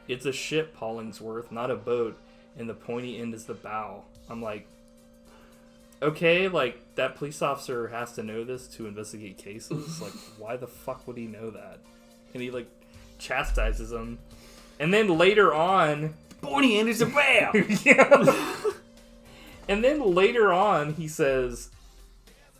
it's a ship, Hollingsworth, not a boat, and the pointy end is the bow. I'm like, okay, like, that police officer has to know this to investigate cases. Like, why the fuck would he know that? And he, like, chastises him. And then later on... Pointy end is a bow! Yeah. And then later on, he says,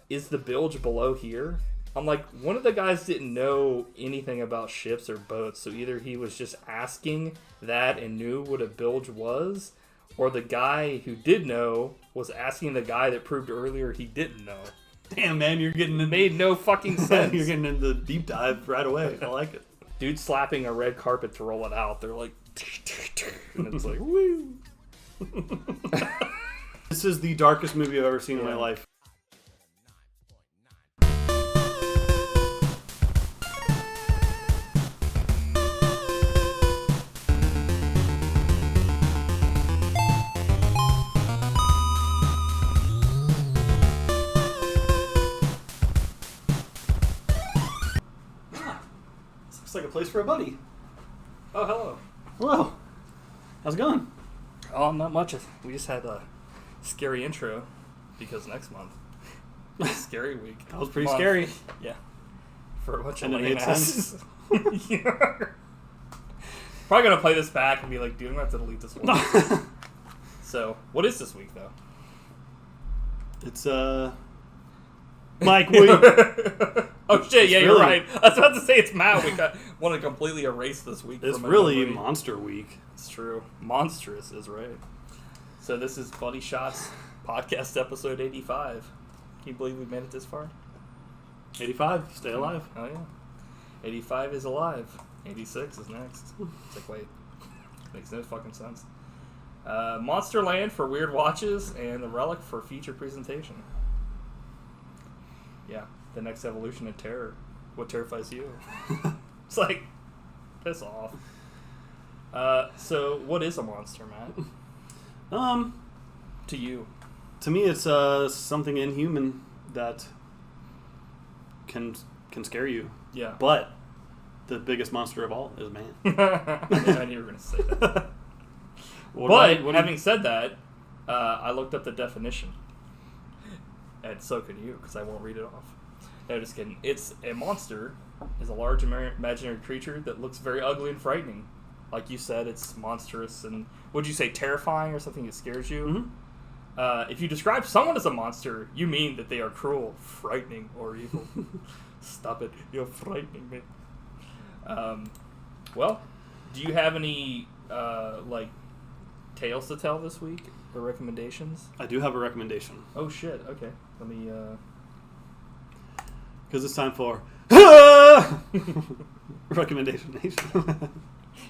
is the bilge below here? I'm like, one of the guys didn't know anything about ships or boats, so either he was just asking that and knew what a bilge was, or the guy who did know was asking the guy that proved earlier he didn't know. Damn, man, you're getting... It made no fucking sense. You're getting into the deep dive right away. I like it. Dude slapping a red carpet to roll it out. They're like... And it's like, woo! This is the darkest movie I've ever seen in my life. Looks like a place for a buddy. Oh, hello. Hello. How's it going? Oh, not much. We just had a scary intro because next month, scary week. That was pretty scary. Yeah. For a bunch of And it lame made asses. Yeah. Probably gonna play this back and be like, dude, I'm gonna have to delete this one. So, what is this week though? It's Mike week. Oh shit! Yeah, really, you're right. I was about to say it's Matt week. I want to completely erase this week. It's from really memory. Monster Week. It's true. Monstrous is right. So this is Buddy Shotz podcast episode 85. Can you believe we made it this far? 85. Stay alive. Oh yeah. 85 is alive. 86 is next. It's like, wait. Makes no fucking sense. Monsterland for weird watches and the Relic for feature presentation. Yeah. The next evolution of terror. What terrifies you? It's like, piss off. So what is a monster, Matt? To you. To me, it's something inhuman that can scare you. Yeah. But the biggest monster of all is man. I knew you were going to say that. But having said that, I looked up the definition. And so can you, because I won't read it off. No, just kidding. It's a monster is a large imaginary creature that looks very ugly and frightening. Like you said, it's monstrous and, would you say terrifying or something that scares you? Mm-hmm. If you describe someone as a monster, you mean that they are cruel, frightening, or evil. Stop it. You're frightening me. Well, do you have any, tales to tell this week or recommendations? I do have a recommendation. Oh, shit. Okay. Let me, Because it's time for recommendation nation.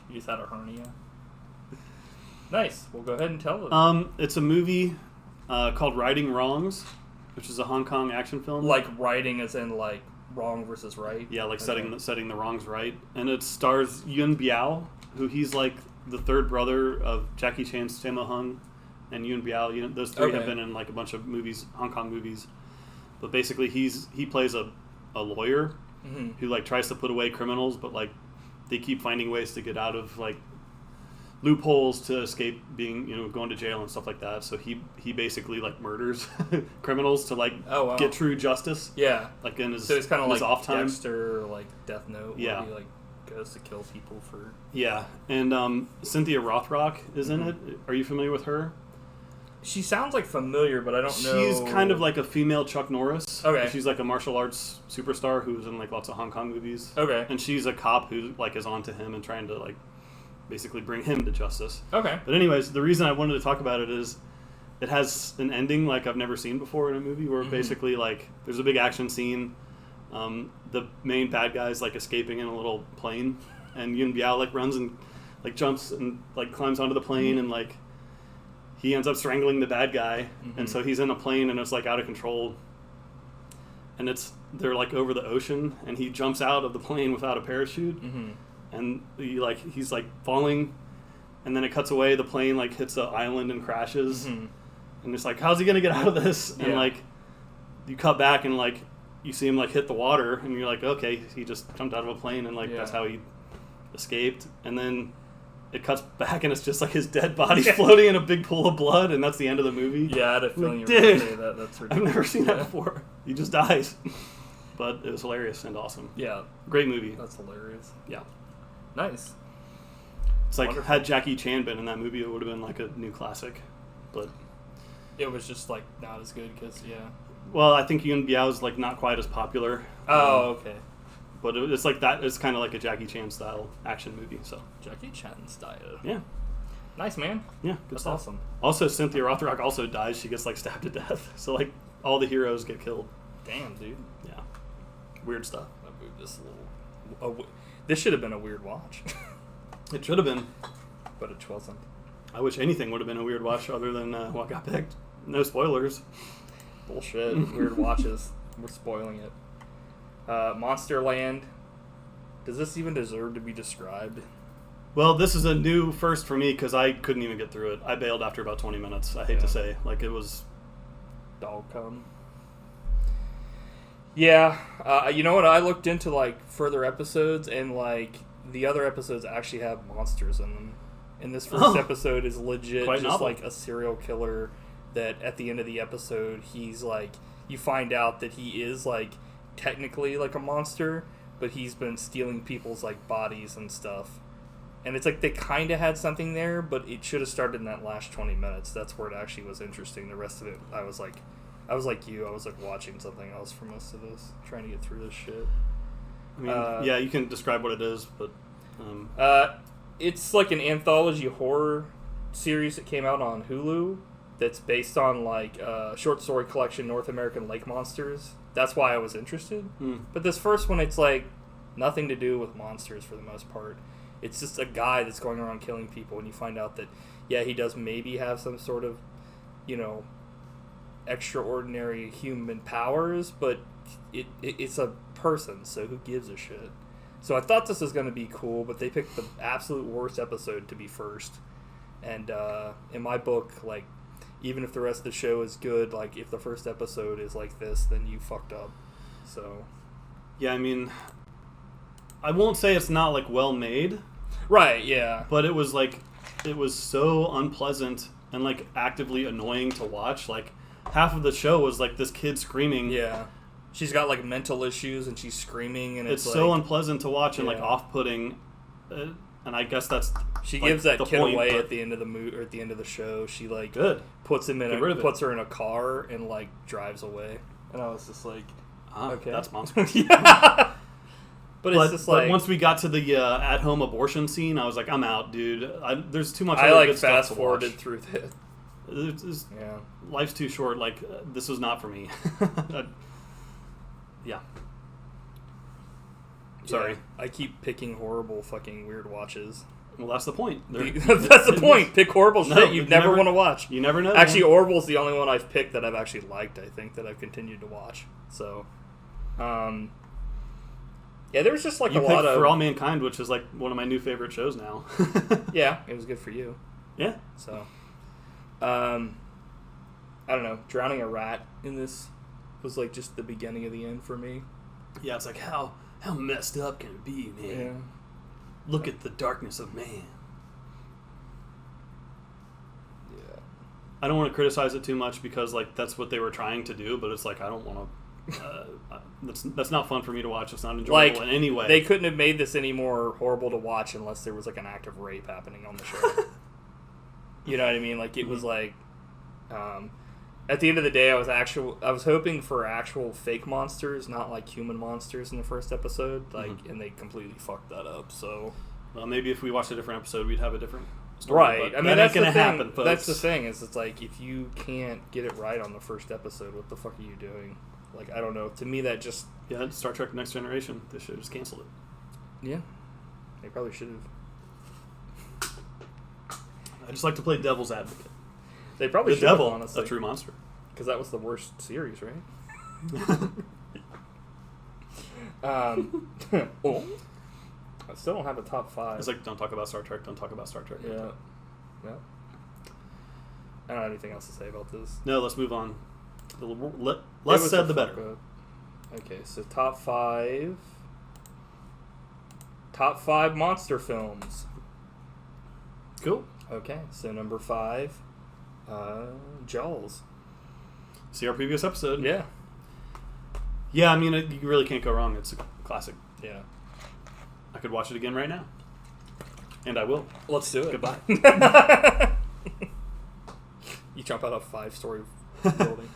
You just had a hernia. Nice. Well, go ahead and tell it. It's a movie called Righting Wrongs, which is a Hong Kong action film. Like writing as in like wrong versus right? Yeah, like setting the wrongs right. And it stars Yun Biao, who he's like the third brother of Jackie Chan's Sammo Hung and Yun Biao. You know, those three have been in like a bunch of movies, Hong Kong movies. But basically he plays a lawyer who like tries to put away criminals, but like they keep finding ways to get out of like loopholes to escape being, going to jail and stuff like that. So he basically like murders criminals to like get true justice. Yeah. Like in his, so it's kind of like off time. Dexter or like Death Note. Yeah. Where he like goes to kill people for. Yeah. And Cynthia Rothrock is in it. Are you familiar with her? She sounds like familiar, but I don't know. She's kind of like a female Chuck Norris. Okay. She's like a martial arts superstar who's in like lots of Hong Kong movies. Okay. And she's a cop who like is onto him and trying to like basically bring him to justice. Okay. But anyways, the reason I wanted to talk about it is it has an ending like I've never seen before in a movie where basically like there's a big action scene. The main bad guy's like escaping in a little plane, and Yun Biao like runs and like jumps and like climbs onto the plane and like he ends up strangling the bad guy, and so he's in a plane and it's like out of control. And they're like over the ocean, and he jumps out of the plane without a parachute, and he's like falling, and then it cuts away. The plane like hits the island and crashes, and it's like, how's he gonna get out of this? And like you cut back and like you see him like hit the water, and you're like, okay, he just jumped out of a plane, and like that's how he escaped. And then it cuts back and it's just like his dead body floating in a big pool of blood, and that's the end of the movie. Yeah, I had a feeling you were going to say that. That's ridiculous. I've never seen that before. He just dies. But it was hilarious and awesome. Yeah. Great movie. That's hilarious. Yeah. Nice. It's like, had Jackie Chan been in that movie, it would have been like a new classic. But it was just like not as good because, well, I think Yun Biao's like not quite as popular. Oh, okay. But it's like that. It's kind of like a Jackie Chan style action movie. So Jackie Chan style. Yeah. Nice, man. Yeah, good That's stuff. awesome. Also, Cynthia Rothrock also dies. She gets like stabbed to death. So like all the heroes get killed. Damn, dude. Yeah. Weird stuff. I moved this a little. This should have been a weird watch. It should have been, but it wasn't. I wish anything would have been a weird watch other than what got picked. No spoilers. Bullshit. Weird watches. We're spoiling it. Monsterland. Does this even deserve to be described? Well, this is a new first for me because I couldn't even get through it. I bailed after about 20 minutes. I hate to say. Like, it was... Dog cum. Yeah. You know what? I looked into, like, further episodes, and, like, the other episodes actually have monsters in them. And this first episode is legit Quite just, novel. like, a serial killer that at the end of the episode, he's, like... You find out that he is, like, technically, like, a monster, but he's been stealing people's, like, bodies and stuff. And it's like they kind of had something there, but it should have started in that last 20 minutes. That's where it actually was interesting. The rest of it, I was like you. I was like watching something else for most of this, trying to get through this shit. I mean, yeah, you can describe what it is, but... It's like an anthology horror series that came out on Hulu that's based on like short story collection North American Lake Monsters. That's why I was interested. But this first one, it's like nothing to do with monsters for the most part. It's just a guy that's going around killing people, and you find out that, yeah, he does maybe have some sort of, extraordinary human powers, but it's a person, so who gives a shit? So I thought this was going to be cool, but they picked the absolute worst episode to be first. And in my book, like, even if the rest of the show is good, like, if the first episode is like this, then you fucked up. So... Yeah, I mean... I won't say it's not, like, well made. Right, yeah. But it was, like, it was so unpleasant and, like, actively annoying to watch. Like, half of the show was, like, this kid screaming. Yeah. She's got, like, mental issues and she's screaming, and it's like, so unpleasant to watch and, like, off-putting. And I guess that's... She like, gives that kid point, away but... at the end of the or at the end of the show. She, like, puts her in a car and, like, drives away. And I was just like, okay. That's monstrous. Yeah. But it's just like... But once we got to the at-home abortion scene, I was like, I'm out, dude. There's too much I, other like, good stuff to watch. fast-forwarded through this. Yeah. Life's too short. Like, this was not for me. Yeah. Sorry. Yeah, I keep picking horrible fucking weird watches. Well, that's the point. That's the point. Pick horrible shit you never want to watch. You never know. Actually, Orville's the only one I've picked that I've actually liked, I think, that I've continued to watch. So, yeah, there's just like a lot of... For All Mankind, which is like one of my new favorite shows now. Yeah, it was good for you. Yeah. So, I don't know. Drowning a rat in this was like just the beginning of the end for me. Yeah, it's like, how messed up can it be, man? Yeah. Look at the darkness of man. Yeah. I don't want to criticize it too much because, like, that's what they were trying to do, but it's like, I don't want to... that's not fun for me to watch. It's not enjoyable in any way. They couldn't have made this any more horrible to watch unless there was, like, an act of rape happening on the show. You know what I mean? Like, it was like... at the end of the day, I was hoping for actual fake monsters, not like human monsters in the first episode, and they completely fucked that up. So, well, maybe if we watched a different episode, we'd have a different story. Right? I mean, that's gonna the happen, thing. folks. That's the thing. It's like if you can't get it right on the first episode, what the fuck are you doing? Like, I don't know. To me, that just Star Trek: Next Generation. They should have just canceled it. Yeah, they probably should have. I just like to play devil's advocate. They probably the should devil, have, honestly. a true monster. Because that was the worst series, right? Oh. I still don't have a top 5. It's like, don't talk about Star Trek, don't talk about Star Trek. Yeah. Yeah. I don't have anything else to say about this. No, let's move on. Less said, the better. Okay, so top 5. Top 5 monster films. Cool. Okay, so number 5, Jaws. See our previous episode. Yeah. Yeah, I mean, you really can't go wrong. It's a classic. Yeah. I could watch it again right now. And I will. Let's do it. Goodbye. You jump out of a 5-story building.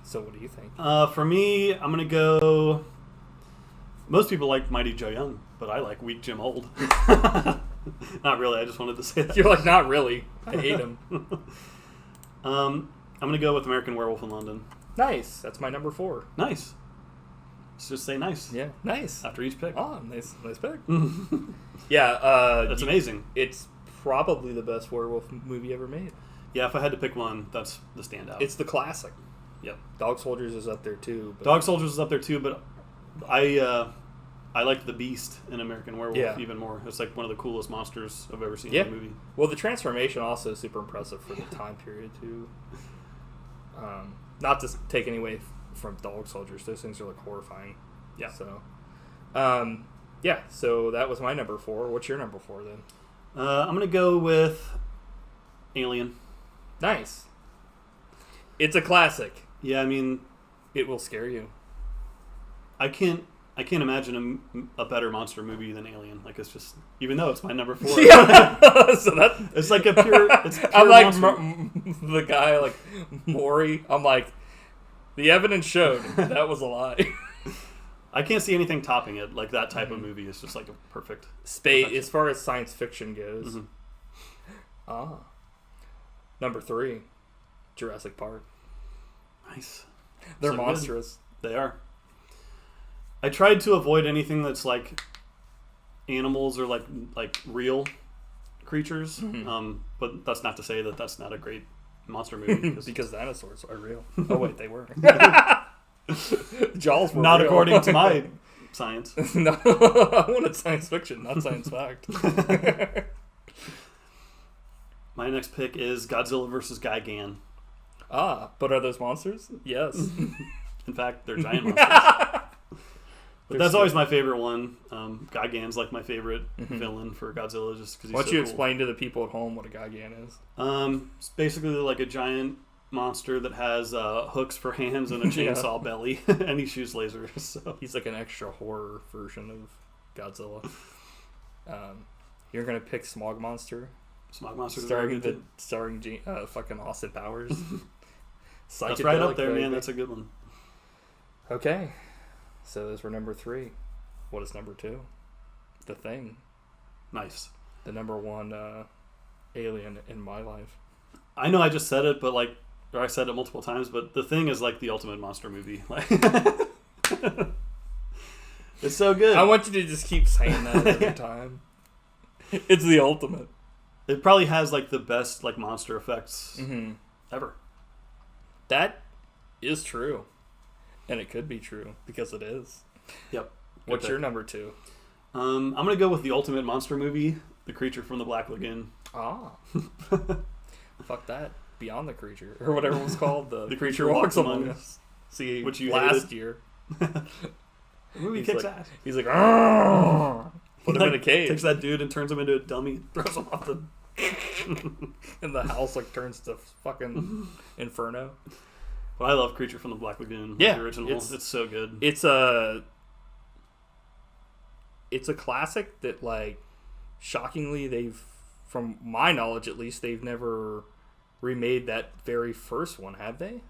So what do you think? For me, I'm going to go... Most people like Mighty Joe Young, but I like Weak Jim Old. Not really, I just wanted to say that. You're like, not really. I hate him. I'm going to go with American Werewolf in London. Nice. That's my number 4. Nice. Let's just say nice. Yeah, nice. After each pick. Oh, nice pick. Yeah. That's amazing. It's probably the best werewolf movie ever made. Yeah, if I had to pick one, that's the standout. It's the classic. Yep. Dog Soldiers is up there too. But... Dog Soldiers is up there too, but I liked the Beast in American Werewolf even more. It's like one of the coolest monsters I've ever seen in a movie. Well, the transformation also is super impressive for the time period too. Not to take any away from Dog Soldiers, those things are like horrifying. Yeah. So, so that was my number 4. What's your number 4 then? I'm gonna go with Alien. Nice. It's a classic. Yeah, I mean, it will scare you. I can't imagine a better monster movie than Alien. Like, it's just, even though it's my number 4. Yeah. So that it's like a pure. It's pure I'm like the the guy like Maury. I'm like, the evidence showed that was a lie. I can't see anything topping it. Like, that type of movie is just like a perfect space as far as science fiction goes. Mm-hmm. Number 3, Jurassic Park. Nice. They're so monstrous. Good. They are. I tried to avoid anything that's like animals or like real creatures, but that's not to say that that's not a great monster movie. Because dinosaurs are real. Oh wait, they were. Jaws were not real. According to my science. No, I wanted science fiction, not science fact. My next pick is Godzilla vs. Gigan. But are those monsters? Yes. In fact, they're giant monsters. But that's always my favorite one. Gigan's like my favorite villain for Godzilla, just because he's Why don't so you cool. explain to the people at home what a Gigan is? It's basically like a giant monster that has hooks for hands and a chainsaw belly, and he shoots lasers. So he's like an extra horror version of Godzilla. You're gonna pick Smog Monster. Smog Monster, starring fucking Austin Powers. That's right up there, baby. man. That's a good one. Okay, so those were number 3. What is number 2? The Thing. Nice. The number 1 alien in my life. I know I just said it, but or I said it multiple times, but The Thing is like the ultimate monster movie. It's so good. I want you to just keep saying that every time. It's the ultimate. It probably has like the best like monster effects ever. That is true. And it could be true because it is. Yep. What's your number 2? I'm going to go with the ultimate monster movie, The Creature from the Black Lagoon. Fuck that. Beyond the Creature. Or whatever it was called. The Creature Walks Among Us. See, which you last hated. year. The movie kicks ass. He's like, put him in a cage. Takes that dude and turns him into a dummy. Throws him off the... And the house turns to fucking Inferno. But I love Creature from the Black Lagoon. Yeah, the original. It's so good. It's a classic that, like, shockingly, from my knowledge at least, they've never remade that very first one, have they?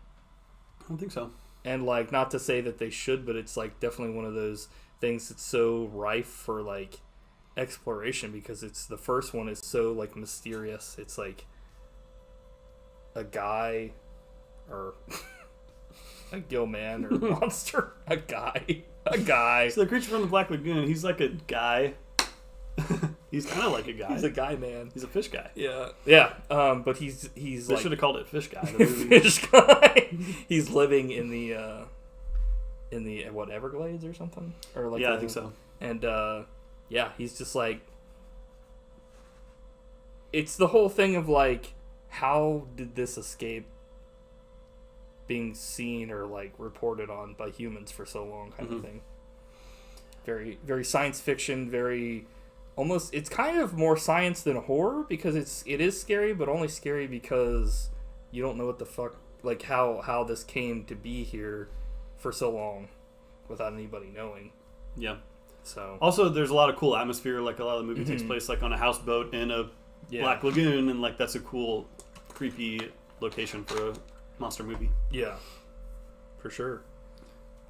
I don't think so. And, like, not to say that they should, but it's, like, definitely one of those things that's so rife for, like, exploration, because the first one is so, like, mysterious. It's, like, a guy or... a gill man or monster. A guy. So the Creature from the Black Lagoon, he's like a guy. He's kind of like a guy. He's a guy man. He's a fish guy. Yeah. But he's they like... should have called it Fish Guy. Fish guy. He's living in the what, Everglades or something? Or like I think so. And he's just like... It's the whole thing of like, how did this escape being seen or like reported on by humans for so long, kind of thing. Very, very science fiction, very almost, it's kind of more science than horror, because it is scary, but only scary because you don't know what the fuck, like how this came to be here for so long without anybody knowing. Yeah. So also, there's a lot of cool atmosphere. Like a lot of the movie takes place like on a houseboat in a black lagoon, and like that's a cool, creepy location for a monster movie. Yeah, for sure.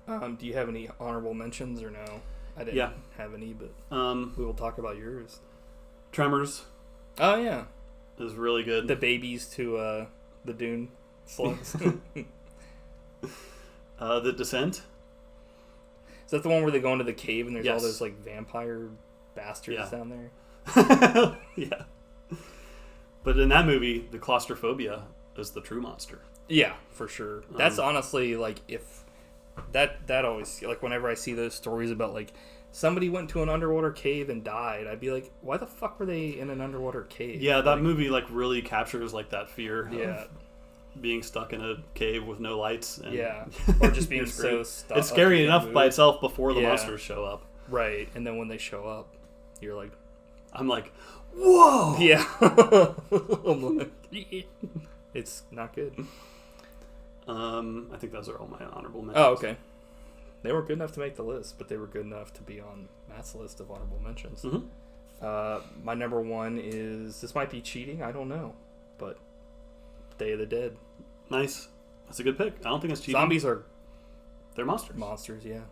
Do you have any honorable mentions or no? I didn't have any, but we will talk about yours. Tremors. Oh yeah, is really good. The babies to the dune slugs. The Descent. Is that the one where they go into the cave and there's all those like vampire bastards down there? Yeah. But in that movie, the claustrophobia is the true monster. Yeah, for sure. That's honestly like, if that always, like, whenever I see those stories about like somebody went to an underwater cave and died, I'd be like, why the fuck were they in an underwater cave? Yeah, that movie like really captures like that fear. Yeah. Of being stuck in a cave with no lights. And or just being so stuck. It's scary enough by itself before the monsters show up. Right, and then when they show up, you're like, I'm like, whoa! Yeah. I'm like, it's not good. I think those are all my honorable mentions. Oh, okay. They weren't good enough to make the list, but they were good enough to be on Matt's list of honorable mentions. Mm-hmm. My number one is, this might be cheating, I don't know, but Day of the Dead. Nice. That's a good pick. I don't think it's cheating. Zombies are... They're monsters. Monsters, yeah.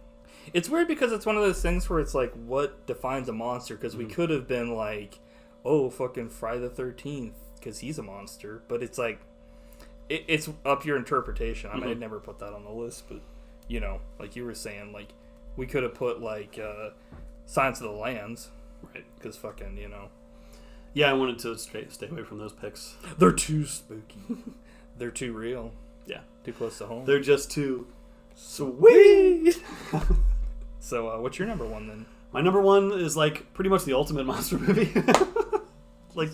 It's weird because it's one of those things where it's like, what defines a monster? Because we could have been like, oh, fucking Friday the 13th, because he's a monster. But it's like, it's up your interpretation. I mean, I'd never put that on the list, but, you know, like you were saying, like, we could have put, like, Silence of the Lambs. Right. Because fucking, you know. Yeah, I wanted to stay away from those picks. They're too spooky. They're too real. Yeah. Too close to home. They're just too sweet. So, what's your number one then? My number one is like pretty much the ultimate monster movie. Like,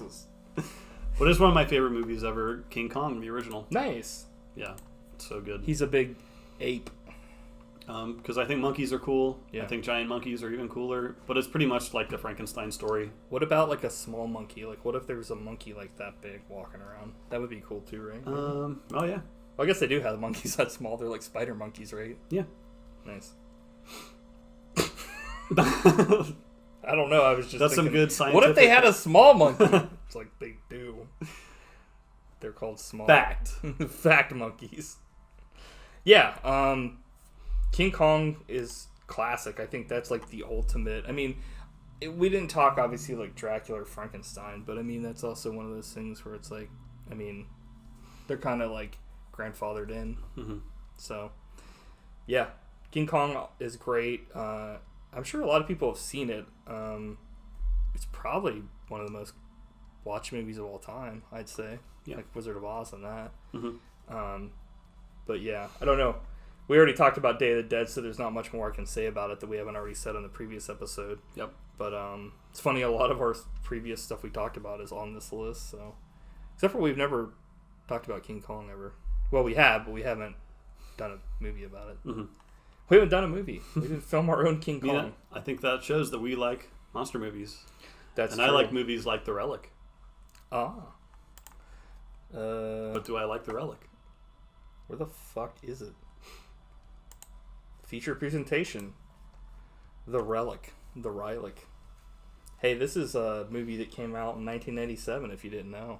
but it's one of my favorite movies ever. King Kong, the original. Nice. Yeah, it's so good. He's a big ape. Because I think monkeys are cool. Yeah. I think giant monkeys are even cooler. But it's pretty much like the Frankenstein story. What about like a small monkey? Like, what if there was a monkey like that big walking around? That would be cool too, right? Oh yeah. Well, I guess they do have monkeys that small. They're like spider monkeys, right? Yeah. Nice. I don't know. I was just That's thinking, some good scientific... What if they had a small monkey? It's like, they do. They're called small. Fact. Fact monkeys. Yeah. King Kong is classic. I think that's like the ultimate. I mean, we didn't talk obviously like Dracula or Frankenstein, but I mean, that's also one of those things where it's like, I mean, they're kind of like grandfathered in. Mm-hmm. So, yeah. King Kong is great. I'm sure a lot of people have seen it. It's probably one of the most watched movies of all time, I'd say. Yeah. Like Wizard of Oz and that. Mm-hmm. But yeah, I don't know. We already talked about Day of the Dead, so there's not much more I can say about it that we haven't already said on the previous episode. Yep. But it's funny, a lot of our previous stuff we talked about is on this list. So, except for we've never talked about King Kong ever. Well, we have, but we haven't done a movie about it. Mm-hmm. We haven't done a movie. We didn't film our own King Kong. Yeah, I think that shows that we like monster movies. That's and true. I like movies like The Relic. Ah. But do I like The Relic? Where the fuck is it? Feature presentation. The Relic. The Relic. Hey, this is a movie that came out in 1997, if you didn't know.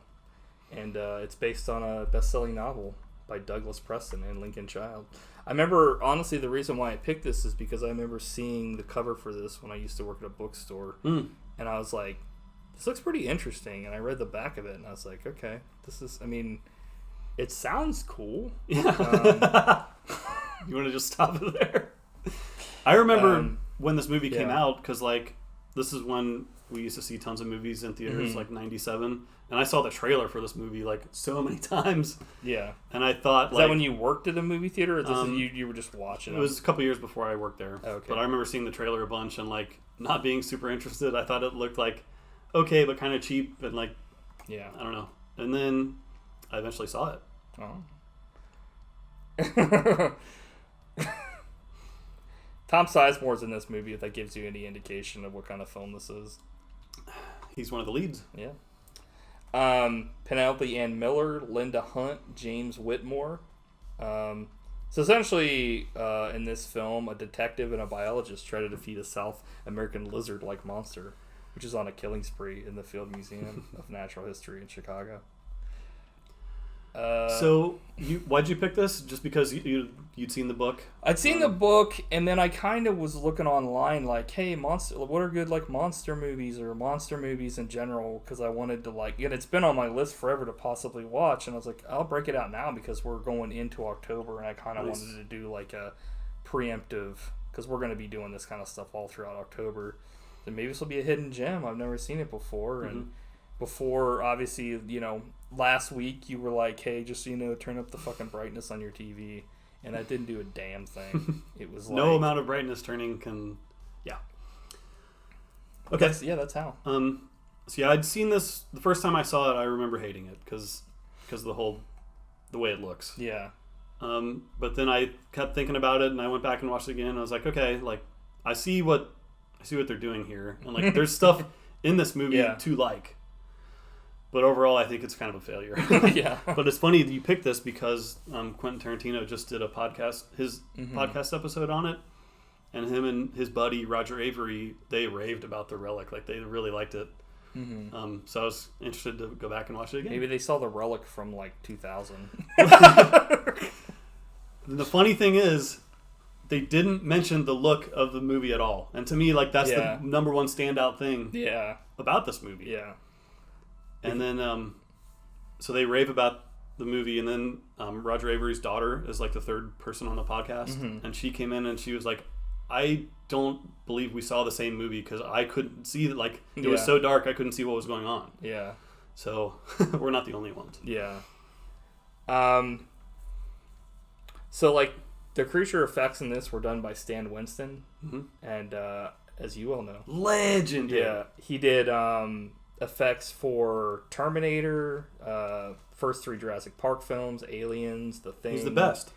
And it's based on a best-selling novel by Douglas Preston and Lincoln Child. I remember, honestly, the reason why I picked this is because I remember seeing the cover for this when I used to work at a bookstore. And I was like, this looks pretty interesting. And I read the back of it, and I was like, okay, this is, I mean, it sounds cool. Yeah. You want to just stop it there? I remember when this movie came out, because, like, this is when we used to see tons of movies in theaters, like 97. And I saw the trailer for this movie, like, so many times. Yeah. And I thought, Is that when you worked at a movie theater, or this is you were just watching it? It was a couple years before I worked there. Okay. But I remember seeing the trailer a bunch and, like, not being super interested. I thought it looked, like, okay, but kind of cheap and, like, yeah, I don't know. And then I eventually saw it. Oh. Tom Sizemore's in this movie, if that gives you any indication of what kind of film this is. He's one of the leads. Yeah. Penelope Ann Miller, Linda Hunt, James Whitmore. So essentially, in this film, a detective and a biologist try to defeat a South American lizard-like monster, which is on a killing spree in the Field Museum of Natural History in Chicago. So, why'd you pick this? Just because you'd seen the book? I'd seen the book, and then I kind of was looking online, like, hey, what are good, like, monster movies or monster movies in general? Because I wanted to, like, and it's been on my list forever to possibly watch, and I was like, I'll break it out now because we're going into October, and I kind of wanted to do, like, a preemptive, because we're going to be doing this kind of stuff all throughout October. And maybe this will be a hidden gem. I've never seen it before, and before, obviously, last week you were like, hey, just turn up the fucking brightness on your TV, and that didn't do a damn thing. It was like, no amount of brightness turning can, okay, that's how. So yeah, I'd seen this the first time I saw it. I remember hating it because of the way it looks. Yeah. But then I kept thinking about it, and I went back and watched it again. And I was like, okay, like I see what they're doing here, and like there's stuff in this movie to like. But overall, I think it's kind of a failure. Yeah. But it's funny that you picked this because Quentin Tarantino just did a podcast, his podcast episode on it. And him and his buddy, Roger Avery, they raved about the Relic. Like, they really liked it. So I was interested to go back and watch it again. Maybe they saw the Relic from, like, 2000. The funny thing is, they didn't mention the look of the movie at all. And to me, like, that's the number one standout thing about this movie. Yeah. And then, so they rave about the movie, and then Roger Avery's daughter is like the third person on the podcast, and she came in and she was like, I don't believe we saw the same movie because I couldn't see that, like, it was so dark I couldn't see what was going on. Yeah. So, we're not the only ones. Yeah. So, like, the creature effects in this were done by Stan Winston, and as you all know, legendary. Yeah, he did effects for Terminator, first 3 Jurassic Park films, Aliens, The Thing. He's the best.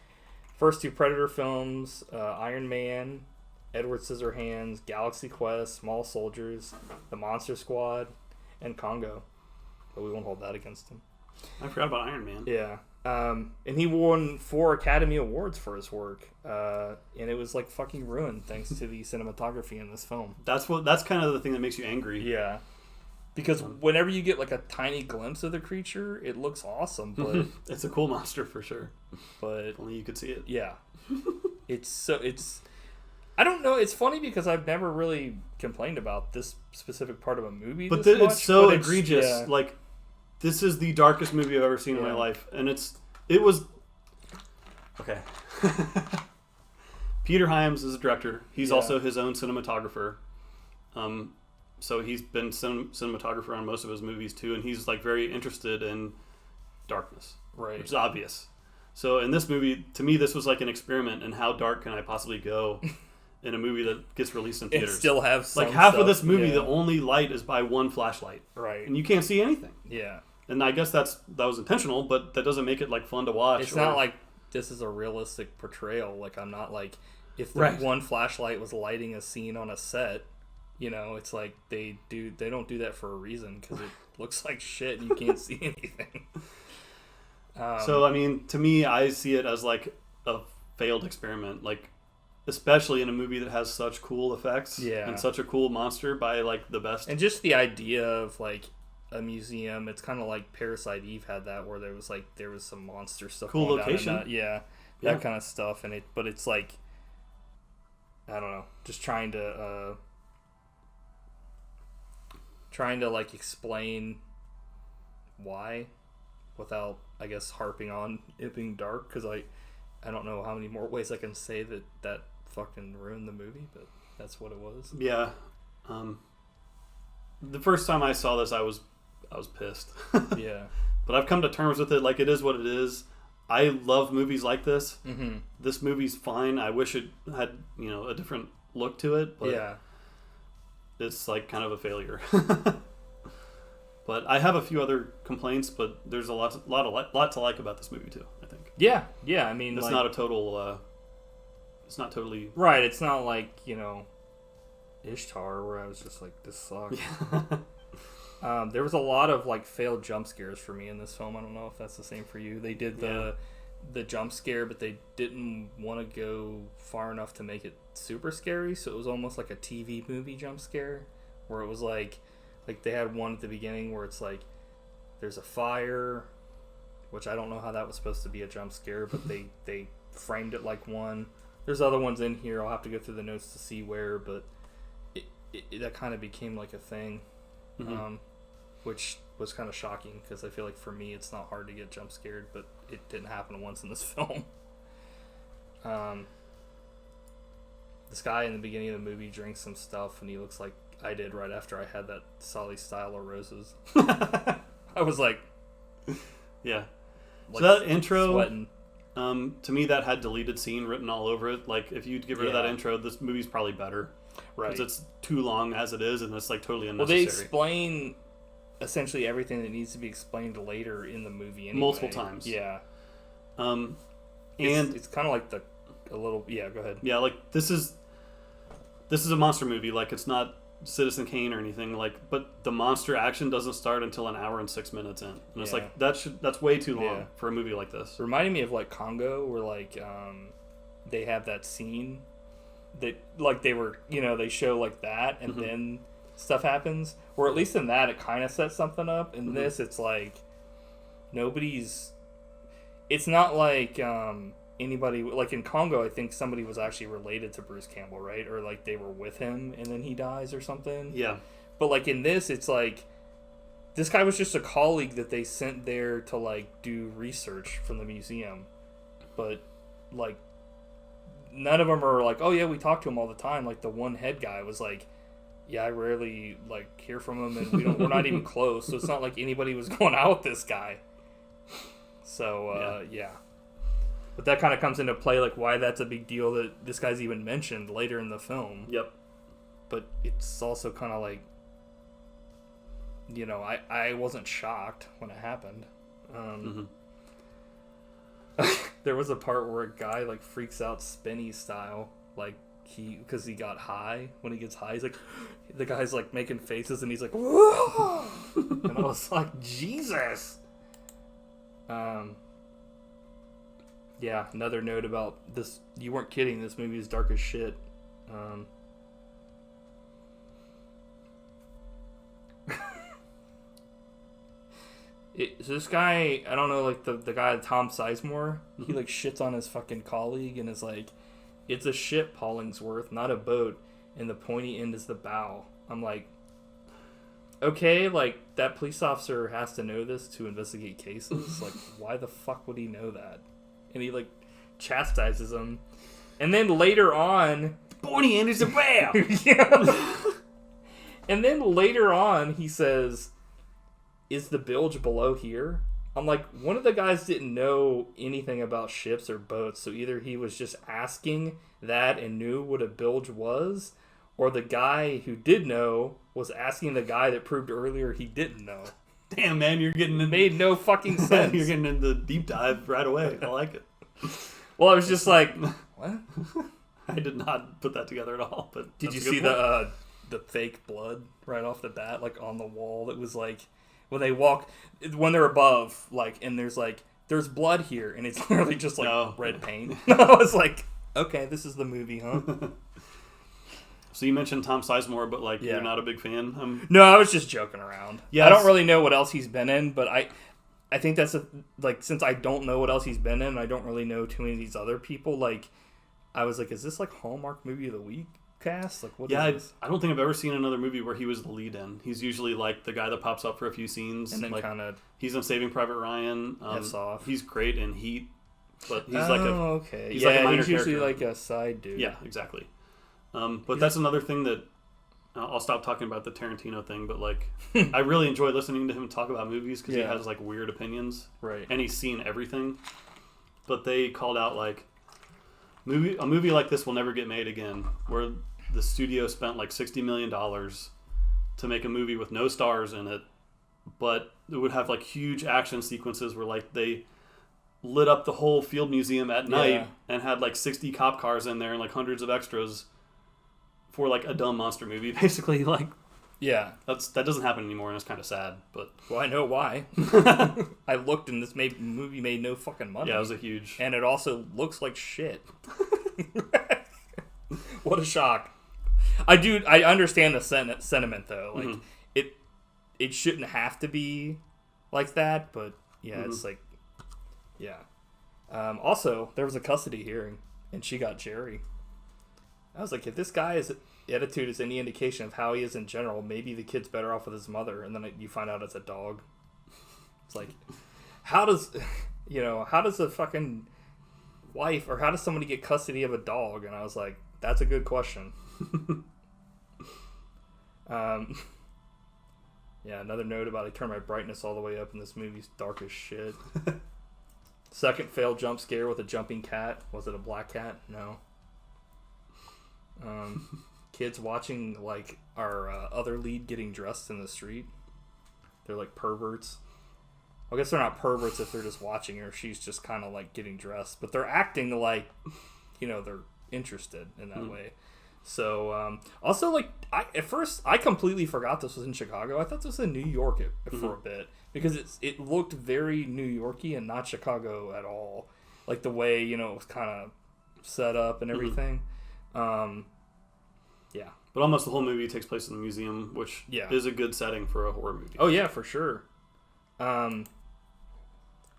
First 2 Predator films, Iron Man, Edward Scissorhands, Galaxy Quest, Small Soldiers, The Monster Squad, and Congo. But we won't hold that against him. I forgot about Iron Man. Yeah. And he won 4 Academy Awards for his work. And it was like fucking ruined thanks to the cinematography in this film. That's kind of the thing that makes you angry. Yeah. Because whenever you get like a tiny glimpse of the creature, it looks awesome, but it's a cool monster for sure. But if only you could see it. Yeah. I don't know, it's funny because I've never really complained about this specific part of a movie. But it's so egregious. Yeah. Like, this is the darkest movie I've ever seen in my life, and it was okay. Peter Hyams is a director. He's also his own cinematographer. So he's been cinematographer on most of his movies too, and he's like very interested in darkness, right? Which is obvious. So in this movie, to me, this was like an experiment in how dark can I possibly go in a movie that gets released in theaters. And still have some like half stuff, of this movie, the only light is by one flashlight, right? And you can't see anything. Yeah. And I guess that was intentional, but that doesn't make it like fun to watch. It's not like this is a realistic portrayal. Like, I'm not like if the one flashlight was lighting a scene on a set. It's like they don't do that for a reason because it looks like shit and you can't see anything. So, I mean, to me, I see it as like a failed experiment, like especially in a movie that has such cool effects and such a cool monster by like the best. And just the idea of like a museum, it's kind of like Parasite Eve had that where there was some monster stuff. Cool location. That kind of stuff. But it's like, I don't know, just trying to like explain why without, I guess, harping on it being dark, because I don't know how many more ways I can say that fucking ruined the movie, but that's what it was. Yeah. The first time I saw this, I was pissed. Yeah. But I've come to terms with it. Like, it is what it is. I love movies like this. Mm-hmm. This movie's fine. I wish it had, a different look to it, but it's like kind of a failure. But I have a few other complaints, but there's a lot to like about this movie too, I think. Yeah. I mean, it's not a total. It's not totally right. It's not like Ishtar, where I was just like, this sucks. There was a lot of like failed jump scares for me in this film. I don't know if that's the same for you. They did the jump scare, but they didn't want to go far enough to make it super scary, so it was almost like a TV movie jump scare, where it was like they had one at the beginning where it's like there's a fire, which I don't know how that was supposed to be a jump scare, but they framed it like one. There's other ones in here. I'll have to go through the notes to see where, but that kind of became like a thing, which was kind of shocking because I feel like for me it's not hard to get jump scared, but it didn't happen once in this film. This guy in the beginning of the movie drinks some stuff and he looks like I did right after I had that Solly style of roses. I was like, yeah. Like, so that intro, sweating. To me, that had deleted scene written all over it. Like, if you get rid of that intro, this movie's probably better. Right. Because it's too long as it is, and it's like totally Well, unnecessary. they explain essentially everything that needs to be explained later in the movie anyway. Multiple times. Yeah. And it's kind of like a little... Yeah, go ahead. Yeah, like, this is a monster movie. Like, it's not Citizen Kane or anything. Like, but the monster action doesn't start until an hour and 6 minutes in. And it's like, that's way too long for a movie like this. Reminded me of, like, Congo, where, like, they have that scene that, like, they were... You know, they show, like, that, and then stuff happens. Or at least in that, it kind of sets something up. In this, it's like... Nobody's... It's not like... anybody, like in Congo, I think somebody was actually related to Bruce Campbell, right? Or like they were with him and then he dies or something. Yeah. But like in this, it's like this guy was just a colleague that they sent there to like do research from the museum. But like none of them are like, oh yeah, we talk to him all the time. Like the one head guy was like, yeah, I rarely like hear from him and we're not even close. So it's not like anybody was going out with this guy. So yeah. But that kind of comes into play, like, why that's a big deal that this guy's even mentioned later in the film. Yep. But it's also kind of like, you know, I wasn't shocked when it happened. There was a part where a guy, like, freaks out Spinny style. Like, because he got high. When he gets high, he's like, the guy's, like, making faces, and he's like, whoa! And I was like, Jesus! Yeah, another note about this. You weren't kidding. This movie is dark as shit. So this guy, I don't know, like the guy, Tom Sizemore, he like shits on his fucking colleague and is like, it's a ship, Hollingsworth, not a boat, and the pointy end is the bow. I'm like, okay, like that police officer has to know this to investigate cases. Like, why the fuck would he know that? And he, like, chastises him. And then later on... Pointy end is a bow! Yeah. And then later on, he says, is the bilge below here? I'm like, one of the guys didn't know anything about ships or boats, so either he was just asking that and knew what a bilge was, or the guy who did know was asking the guy that proved earlier he didn't know. Damn, man, you're getting in... Made no fucking sense. You're getting into the deep dive right away. I like it. Well, I was just like, what? I did not put that together at all. But did you see the fake blood right off the bat, like on the wall? That was like when they're above, like, and there's blood here, and it's literally just like red paint. I was like, okay, this is the movie, huh? So you mentioned Tom Sizemore, but like you're not a big fan. No, I was just joking around. Yes. I don't really know what else he's been in, but I think that's since I don't know what else he's been in, and I don't really know too many of these other people. Like, I was like, is this like Hallmark Movie of the Week cast? Like, what? Yeah, is this? I don't think I've ever seen another movie where he was the lead in. He's usually like the guy that pops up for a few scenes, and then like, kind of he's in Saving Private Ryan. Off. He's great in Heat, but he's okay. He's like a minor he's usually character. like a side dude. Yeah, exactly. But that's another thing that I'll stop talking about the Tarantino thing, but like I really enjoy listening to him talk about movies because he has like weird opinions, right? And he's seen everything. But they called out like a movie like this will never get made again, where the studio spent like $60 million to make a movie with no stars in it, but it would have like huge action sequences where like they lit up the whole field museum at night and had like 60 cop cars in there and like hundreds of extras for like a dumb monster movie, basically. Like, yeah, that doesn't happen anymore, and it's kind of sad. But well, I know why. I looked, and this movie made no fucking money. Yeah, it was a huge, and it also looks like shit. What a shock! I understand the sentiment though. Like it shouldn't have to be like that, but yeah, it's like, yeah. Also, there was a custody hearing, and she got Jerry. I was like, if this guy's attitude is any indication of how he is in general, maybe the kid's better off with his mother. And then you find out it's a dog. It's like, how does a fucking wife, or how does somebody get custody of a dog? And I was like, that's a good question. Yeah, another note about I turned my brightness all the way up, and this movie's dark as shit. Second failed jump scare with a jumping cat. Was it a black cat? No. Kids watching like our other lead getting dressed in the street. They're like perverts. I guess they're not perverts if they're just watching her. She's just kind of like getting dressed, but they're acting like, they're interested in that way. So, also, like, at first, I completely forgot this was in Chicago. I thought this was in New York for a bit, because it looked very New York-y and not Chicago at all. Like, the way, it was kind of set up and everything. Yeah. But almost the whole movie takes place in the museum, which is a good setting for a horror movie. Oh, yeah, for sure. I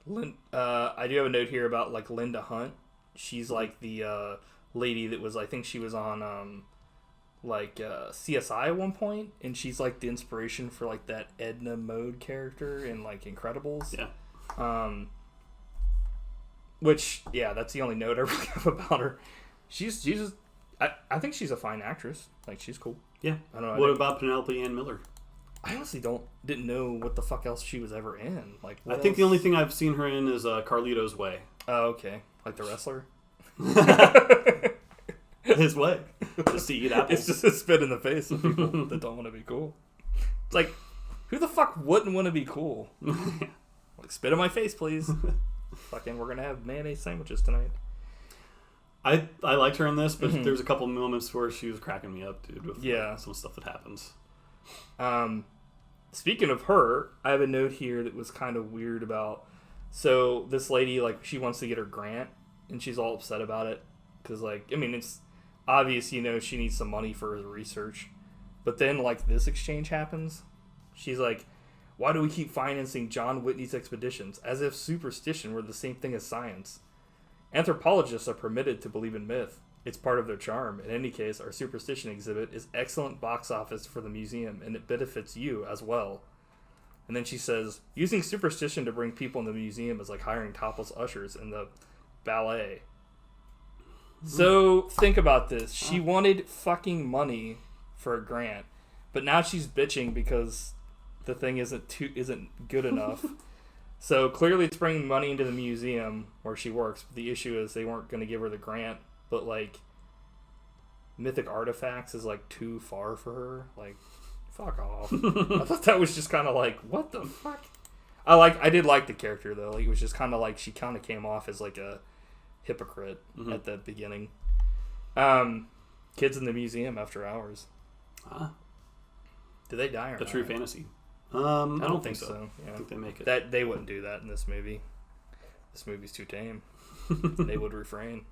do have a note here about, like, Linda Hunt. She's, like, the, lady that was, I think she was on CSI at one point, and she's like the inspiration for like that Edna Mode character in like Incredibles. Which that's the only note I really have about her. She's just I think she's a fine actress. Like, she's cool. I don't know. What about Penelope Ann Miller? I honestly didn't know what the fuck else she was ever in. Like, I think the only thing I've seen her in is Carlito's Way. Oh, okay. Like the wrestler. His way. Just to eat apples. It's just a spit in the face of people that don't want to be cool. It's like, who the fuck wouldn't want to be cool? Like, spit in my face, please. Fucking, we're gonna have mayonnaise sandwiches tonight. I liked her in this, but there's a couple moments where she was cracking me up, dude, with some stuff that happens. Speaking of her, I have a note here that was kind of weird about. So this lady, like, she wants to get her grant, and she's all upset about it because, like, I mean, it's obvious, she needs some money for her research. But then, like, this exchange happens. She's like, why do we keep financing John Whitney's expeditions? As if superstition were the same thing as science. Anthropologists are permitted to believe in myth. It's part of their charm. In any case, our superstition exhibit is excellent box office for the museum, and it benefits you as well. And then she says, using superstition to bring people in the museum is like hiring topless ushers in the ballet. So, think about this. She wanted fucking money for a grant, but now she's bitching because the thing isn't good enough. So, clearly it's bringing money into the museum where she works, but the issue is they weren't going to give her the grant, but, like, mythic artifacts is, like, too far for her. Like, fuck off. I thought that was just kind of like, what the fuck? I did like the character, though. Like, it was just kind of like, she kind of came off as, like, a hypocrite at the beginning. Kids in the museum after hours. Did they die or not? A true fantasy. I don't think so. Yeah. I think they make it. That they wouldn't do that in this movie. This movie's too tame. They would refrain.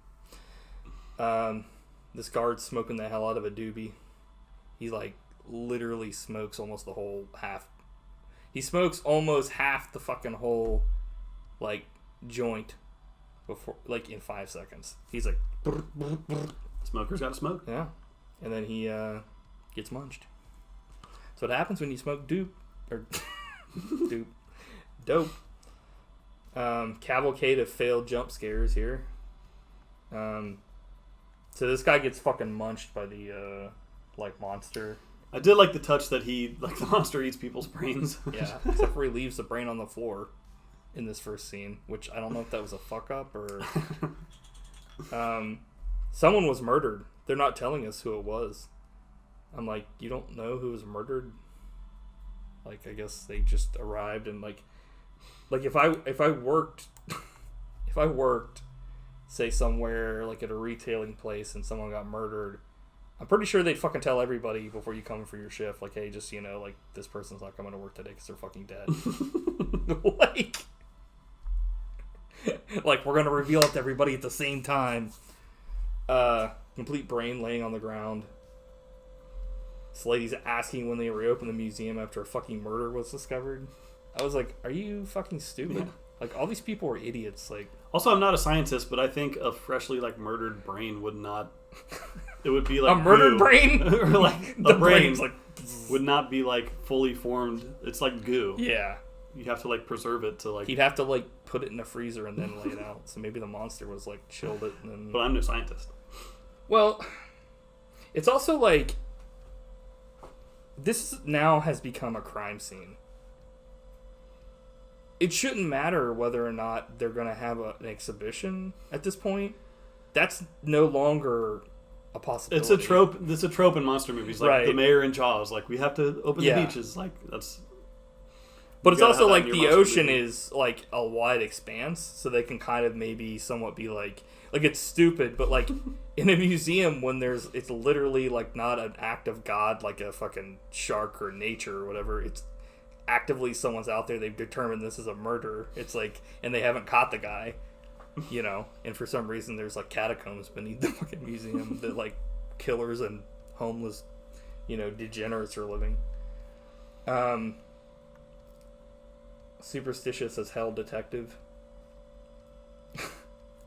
This guard's smoking the hell out of a doobie. He, like, literally smokes almost the whole half. He smokes almost half the fucking whole, like, joint before, like, in 5 seconds. He's like, brr, brr, brr. Smoker's gotta smoke. Yeah. And then he gets munched. So what happens when you smoke dope. Cavalcade of failed jump scares here. So this guy gets fucking munched by the like monster. I did like the touch that the monster eats people's brains. Yeah, except for he leaves the brain on the floor in this first scene, which I don't know if that was a fuck up or someone was murdered. They're not telling us who it was. I'm like, you don't know who was murdered? Like, I guess they just arrived and like if I worked say somewhere like at a retailing place and someone got murdered, I'm pretty sure they'd fucking tell everybody before you come for your shift, like, hey, just, like, this person's not coming to work today because they're fucking dead. Like, we're going to reveal it to everybody at the same time. Complete brain laying on the ground. This lady's asking when they reopen the museum after a fucking murder was discovered. I was like, are you fucking stupid? Yeah. Like, all these people are idiots. Like, also, I'm not a scientist, but I think a freshly, like, murdered brain would not... It would be, like, a murdered goo. brain? Or, like, the a brain like... would not be, like, fully formed. It's like goo. Yeah. You have to, like, preserve it to, like... He'd have to, like, put it in a freezer and then lay it out. So maybe the monster was, like, chilled it and then... But I'm no scientist. Well, it's also, like... This now has become a crime scene. It shouldn't matter whether or not they're going to have an exhibition at this point. That's no longer a possibility. It's a trope. It's a trope in monster movies, like right. the mayor in Jaws. Like, we have to open the beaches. Like, that's. But it's also like the ocean is like a wide expanse, so they can kind of maybe somewhat be like it's stupid, but like in a museum when it's literally like not an act of God, like a fucking shark or nature or whatever. It's actively someone's out there. They've determined this is a murder. It's like, and they haven't caught the guy, and for some reason there's like catacombs beneath the fucking museum that like killers and homeless, degenerates are living. Superstitious as hell detective.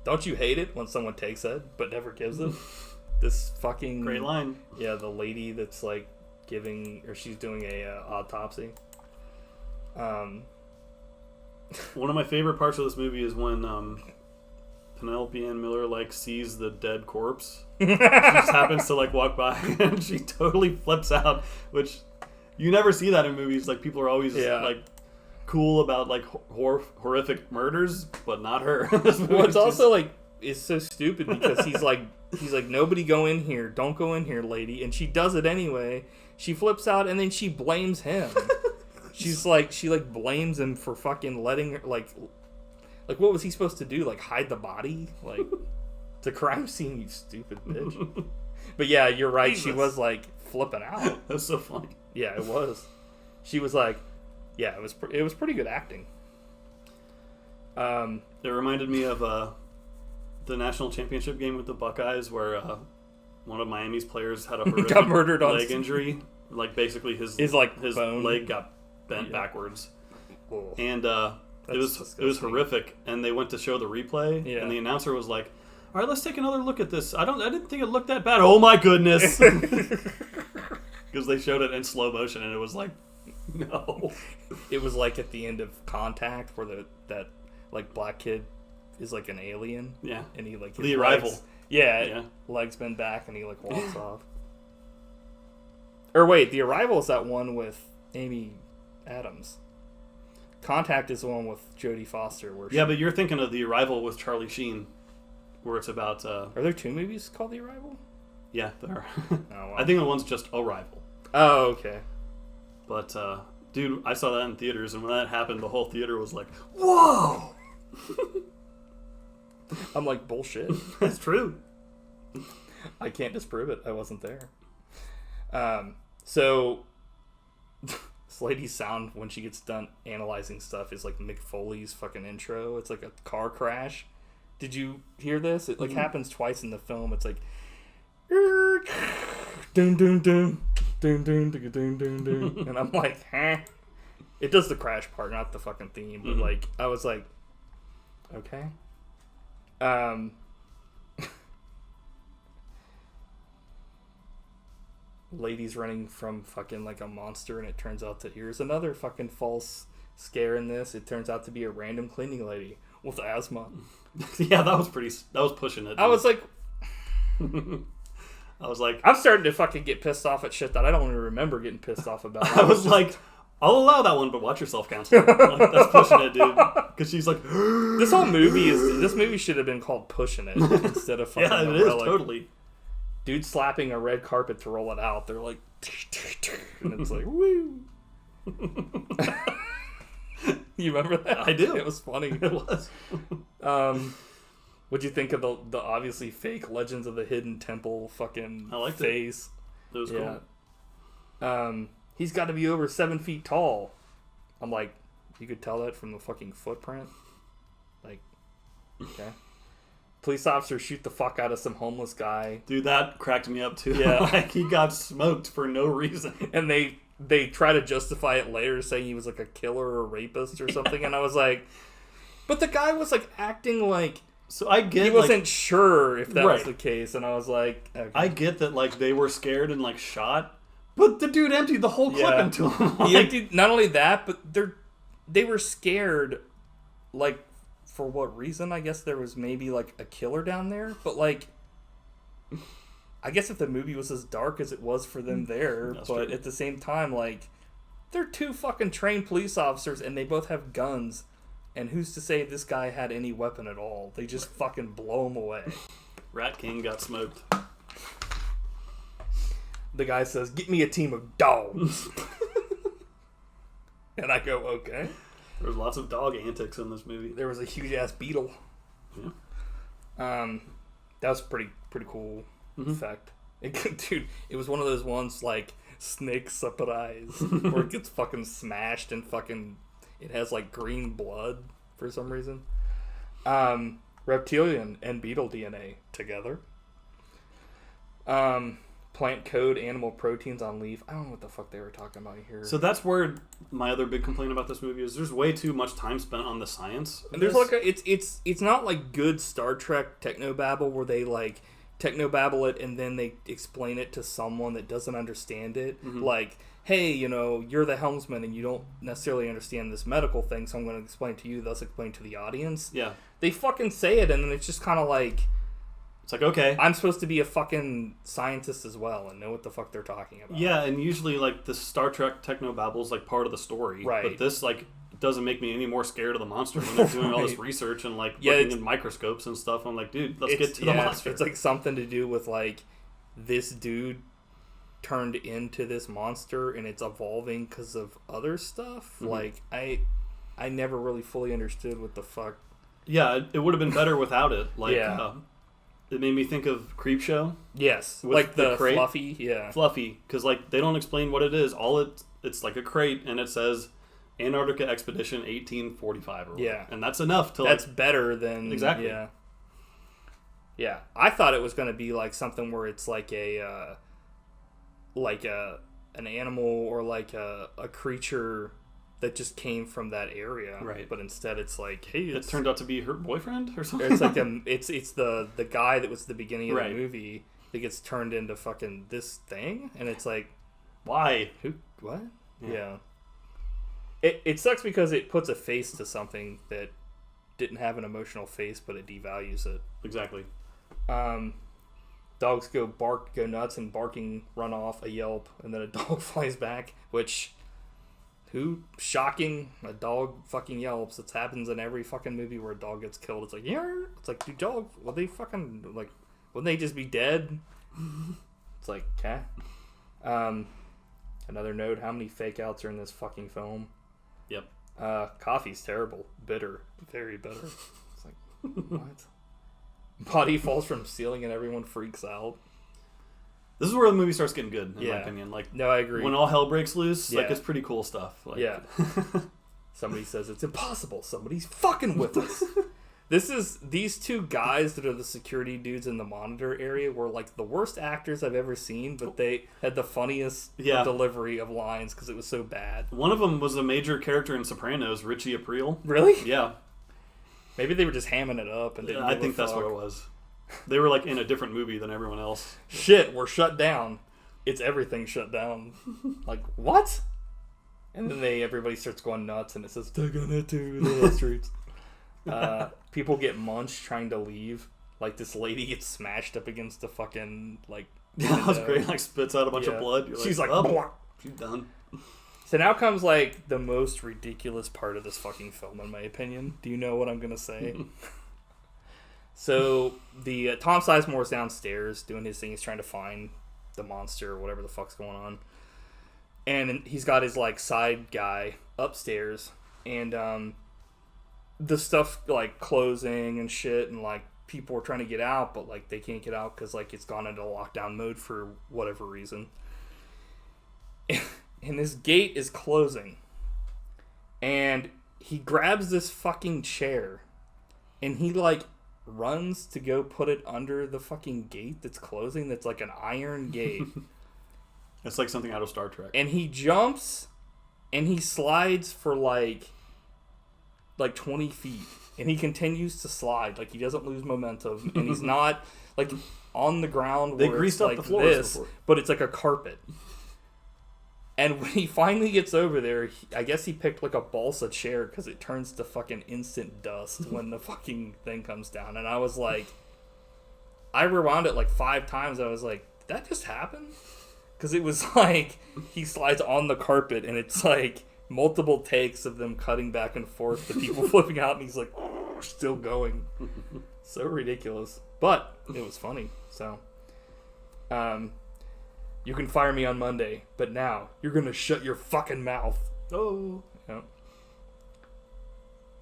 Don't you hate it when someone takes it but never gives it? This fucking great line. Yeah, the lady that's like she's doing a autopsy. One of my favorite parts of this movie is when Penelope Ann Miller like sees the dead corpse. She just happens to like walk by and she totally flips out, which you never see that in movies. Like, people are always like cool about like horrific murders, but not her. Well, it's also like it's so stupid because he's like nobody go in here, don't go in here, lady, and she does it anyway. She flips out and then she blames him. She blames him for fucking letting her like what was he supposed to do? Like, hide the body? Like, it's a crime scene, you stupid bitch. But yeah, you're right. Jesus. She was like flipping out. That's so funny. Yeah, it was. She was like, yeah, it was pretty good acting. It reminded me of the national championship game with the Buckeyes, where one of Miami's players had a horrific got murdered leg injury. Like, basically his bone. leg got bent backwards, Whoa. And it was horrific. And they went to show the replay, and the announcer was like, "All right, let's take another look at this. I didn't think it looked that bad. Oh my goodness!" Because they showed it in slow motion, and it was like, no. It was like at the end of Contact, where that like black kid is like an alien. Yeah. And he like The Arrival. Legs bend back and he like walks off. Or wait, The Arrival is that one with Amy Adams. Contact is the one with Jodie Foster. But you're thinking of The Arrival with Charlie Sheen, where it's about. Are there two movies called The Arrival? Yeah, there are. Oh, wow. I think the one's just Arrival. Oh, okay. But, dude, I saw that in theaters, and when that happened, the whole theater was like, whoa! I'm like, bullshit. That's true. I can't disprove it. I wasn't there. So, this lady's sound when she gets done analyzing stuff is like Mick Foley's fucking intro. It's like a car crash. Did you hear this? It like happens twice in the film. It's like, dun dun dun. Dun, dun, dun, dun, dun, dun. And I'm like, huh? It does the crash part, not the fucking theme. But like, I was like, okay. Lady's running from fucking like a monster, and it turns out that here's another fucking false scare in this. It turns out to be a random cleaning lady with asthma. Yeah, that was pushing it. Dude. I was like, I'm starting to fucking get pissed off at shit that I don't even remember getting pissed off about. I was like, I'll allow that one, but watch yourself, counselor. Like, that's pushing it, dude. Because she's like, this movie should have been called Pushing It instead of fucking yeah, it Relic. is totally. Dude slapping a red carpet to roll it out. They're like, and it's like, woo. You remember that? I do. It was funny. It was. What'd you think of the obviously fake Legends of the Hidden Temple fucking face? It was cool. He's got to be over 7 feet tall. I'm like, you could tell that from the fucking footprint. Like, okay. Police officers shoot the fuck out of some homeless guy. Dude, that cracked me up too. Yeah. Like, he got smoked for no reason. And they try to justify it later, saying he was like a killer or a rapist or something. And I was like, but the guy was like acting like, so I get he wasn't sure if that was the case. And I was like, okay. I get that like they were scared and like shot, but the dude emptied the whole clip into him. He emptied, not only that, but they were scared, like, for what reason? I guess there was maybe like a killer down there, but like, I guess if the movie was as dark as it was for them there, That's but true. at the same time, like, they're 2 fucking trained police officers and they both have guns, and who's to say this guy had any weapon at all? They just fucking blow him away. Rat King got smoked. The guy says, "Get me a team of dogs." And I go, okay. There was lots of dog antics in this movie. There was a huge ass beetle. Yeah. That was pretty cool effect. Dude, it was one of those ones like Snake Surprise where it gets fucking smashed and fucking it has like green blood for some reason. Reptilian and beetle DNA together. Plant code animal proteins on leaf. I don't know what the fuck they were talking about here. So that's where my other big complaint about this movie is there's way too much time spent on the science. And there's like it's not like good Star Trek technobabble where they like technobabble it and then they explain it to someone that doesn't understand it. Like, hey, you know, you're the helmsman and you don't necessarily understand this medical thing, so I'm going to explain to you, thus explain to the audience. Yeah. They fucking say it and then it's just kind of like, it's like, okay, I'm supposed to be a fucking scientist as well and know what the fuck they're talking about. Yeah, and usually like the Star Trek technobabble is like part of the story, right? But this like doesn't make me any more scared of the monster when they're doing all this research and like looking in microscopes and stuff. I'm like, dude, let's get to the monster. It's like something to do with like this dude turned into this monster and it's evolving because of other stuff. Like I never really fully understood what the fuck. Yeah, it would have been better without it. Like, it made me think of Creepshow. Yes, with like the crate. Fluffy, because like they don't explain what it is. It's like a crate and it says Antarctica Expedition 1845 or whatever. And that's enough to that's better than exactly. Yeah, I thought it was going to be like something where it's like an animal or like a creature that just came from that area, right? But instead, it's like, hey, it turned out to be her boyfriend or something. It's like it's the guy that was the beginning of the movie that gets turned into fucking this thing, and it's like, why? Who? What? Yeah. It sucks because it puts a face to something that didn't have an emotional face, but it devalues it. Exactly. Dogs go nuts, and barking run off a yelp, and then a dog flies back, which. Shocking, a dog fucking yelps. It happens in every fucking movie where a dog gets killed. It's like, yeah. It's like, do dogs, would they fucking, like, wouldn't they just be dead? It's like, okay. Another note, how many fake outs are in this fucking film? Yep. Coffee's terrible. Bitter. Very bitter. It's like, what? Body falls from ceiling and everyone freaks out. This is where the movie starts getting good, in my opinion. Like, no, I agree. When all hell breaks loose, like, it's pretty cool stuff. Like, Somebody says it's impossible. Somebody's fucking with us. These 2 guys that are the security dudes in the monitor area were like the worst actors I've ever seen, but they had the funniest delivery of lines because it was so bad. One of them was a major character in Sopranos, Richie Aprile. Really? Yeah. Maybe they were just hamming it up and didn't I think that's what it was. They were like in a different movie than everyone else. Shit, we're shut down. It's everything shut down. Like, what? And then everybody starts going nuts and it says, taking it to the streets. People get munched trying to leave. Like, this lady gets smashed up against the fucking, like... Yeah, that was great. Like, spits out a bunch of blood. You're she's like, oh, she's done. So now comes, like, the most ridiculous part of this fucking film, in my opinion. Do you know what I'm gonna say? So, the Tom Sizemore's downstairs doing his thing. He's trying to find the monster or whatever the fuck's going on. And he's got his, like, side guy upstairs. And, the stuff, like, closing and shit and, like, people are trying to get out, but like they can't get out because like it's gone into lockdown mode for whatever reason. And this gate is closing, and he grabs this fucking chair, and he like runs to go put it under the fucking gate that's closing. That's like an iron gate. It's like something out of Star Trek. And he jumps, and he slides for like 20 feet. And he continues to slide. Like, he doesn't lose momentum. And he's not, like, on the ground they where greased it's up like the floors before. but it's like a carpet. And when he finally gets over there, I guess he picked, like, a balsa chair because it turns to fucking instant dust when the fucking thing comes down. And I was like... I rewound it, like, 5 times. I was like, did that just happen? Because it was like, he slides on the carpet, and it's like... multiple takes of them cutting back and forth, the people flipping out, and he's like, oh, still going. So ridiculous. But it was funny. So, you can fire me on Monday, but now you're going to shut your fucking mouth. Oh. Yeah.